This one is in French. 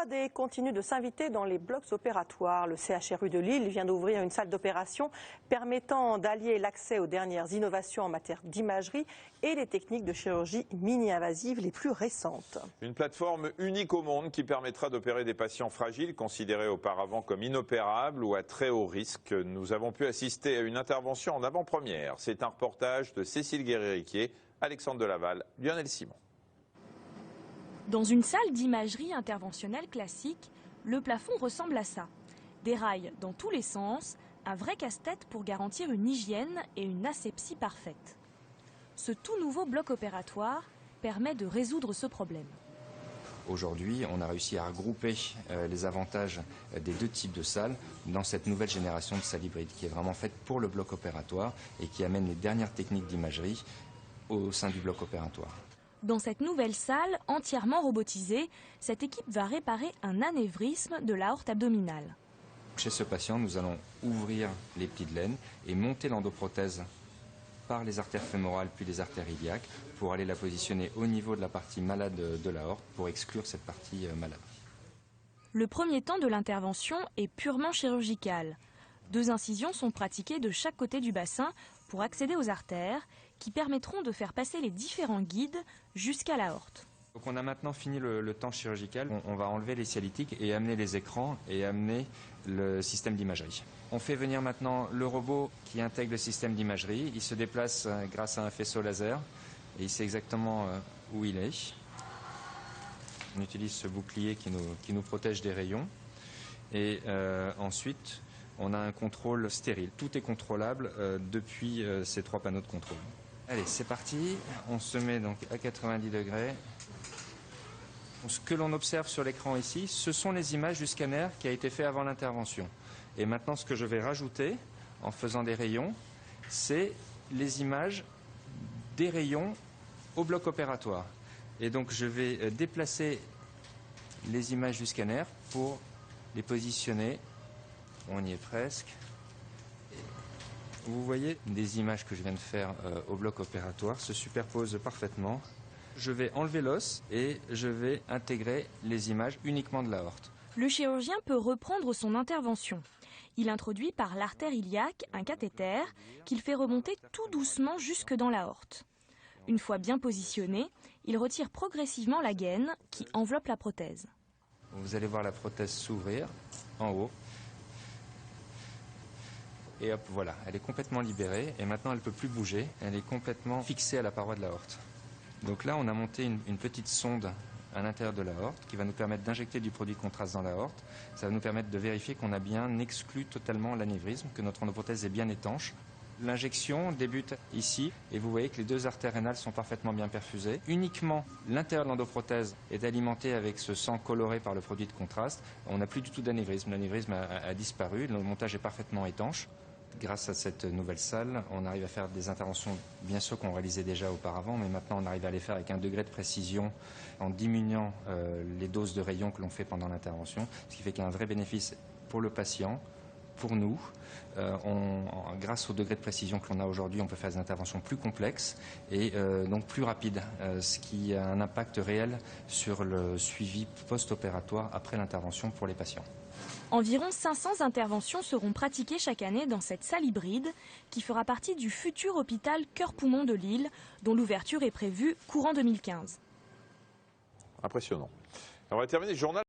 3D continue de s'inviter dans les blocs opératoires. Le CHRU de Lille vient d'ouvrir une salle d'opération permettant d'allier l'accès aux dernières innovations en matière d'imagerie et les techniques de chirurgie mini-invasive les plus récentes. Une plateforme unique au monde qui permettra d'opérer des patients fragiles considérés auparavant comme inopérables ou à très haut risque. Nous avons pu assister à une intervention en avant-première. C'est un reportage de Cécile Guéry-Riquier, Alexandre Delaval, Lionel Simon. Dans une salle d'imagerie interventionnelle classique, le plafond ressemble à ça. Des rails dans tous les sens, un vrai casse-tête pour garantir une hygiène et une asepsie parfaite. Ce tout nouveau bloc opératoire permet de résoudre ce problème. Aujourd'hui, on a réussi à regrouper les avantages des deux types de salles dans cette nouvelle génération de salles hybrides qui est vraiment faite pour le bloc opératoire et qui amène les dernières techniques d'imagerie au sein du bloc opératoire. Dans cette nouvelle salle, entièrement robotisée, cette équipe va réparer un anévrisme de l'aorte abdominale. Chez ce patient, nous allons ouvrir les plis de laine et monter l'endoprothèse par les artères fémorales puis les artères iliaques pour aller la positionner au niveau de la partie malade de l'aorte pour exclure cette partie malade. Le premier temps de l'intervention est purement chirurgical. 2 incisions sont pratiquées de chaque côté du bassin pour accéder aux artères qui permettront de faire passer les différents guides jusqu'à l'aorte. Donc on a maintenant fini le temps chirurgical. On va enlever les cialytiques et amener les écrans et amener le système d'imagerie. On fait venir maintenant le robot qui intègre le système d'imagerie. Il se déplace grâce à un faisceau laser et il sait exactement où il est. On utilise ce bouclier qui nous protège des rayons. Et ensuite, on a un contrôle stérile. Tout est contrôlable depuis ces 3 panneaux de contrôle. Allez, c'est parti. On se met donc à 90 degrés. Ce que l'on observe sur l'écran ici, ce sont les images du scanner qui a été fait avant l'intervention. Et maintenant, ce que je vais rajouter en faisant des rayons, c'est les images des rayons au bloc opératoire. Et donc, je vais déplacer les images du scanner pour les positionner. On y est presque. Vous voyez, des images que je viens de faire au bloc opératoire se superposent parfaitement. Je vais enlever l'os et je vais intégrer les images uniquement de l'aorte. Le chirurgien peut reprendre son intervention. Il introduit par l'artère iliaque un cathéter qu'il fait remonter tout doucement jusque dans l'aorte. Une fois bien positionné, il retire progressivement la gaine qui enveloppe la prothèse. Vous allez voir la prothèse s'ouvrir en haut. Et hop, voilà, elle est complètement libérée et maintenant elle ne peut plus bouger. Elle est complètement fixée à la paroi de l'aorte. Donc là, on a monté une petite sonde à l'intérieur de l'aorte qui va nous permettre d'injecter du produit de contraste dans l'aorte. Ça va nous permettre de vérifier qu'on a bien exclu totalement l'anévrisme, que notre endoprothèse est bien étanche. L'injection débute ici et vous voyez que les 2 artères rénales sont parfaitement bien perfusées. Uniquement l'intérieur de l'endoprothèse est alimenté avec ce sang coloré par le produit de contraste. On n'a plus du tout d'anévrisme. L'anévrisme a disparu, le montage est parfaitement étanche. Grâce à cette nouvelle salle, on arrive à faire des interventions, bien sûr qu'on réalisait déjà auparavant, mais maintenant on arrive à les faire avec un degré de précision en diminuant les doses de rayons que l'on fait pendant l'intervention, ce qui fait qu'il y a un vrai bénéfice pour le patient, pour nous. Grâce au degré de précision que l'on a aujourd'hui, on peut faire des interventions plus complexes et donc plus rapides, ce qui a un impact réel sur le suivi post-opératoire après l'intervention pour les patients. Environ 500 interventions seront pratiquées chaque année dans cette salle hybride qui fera partie du futur hôpital Cœur-Poumon de Lille, dont l'ouverture est prévue courant 2015. Impressionnant. On va terminer le journal.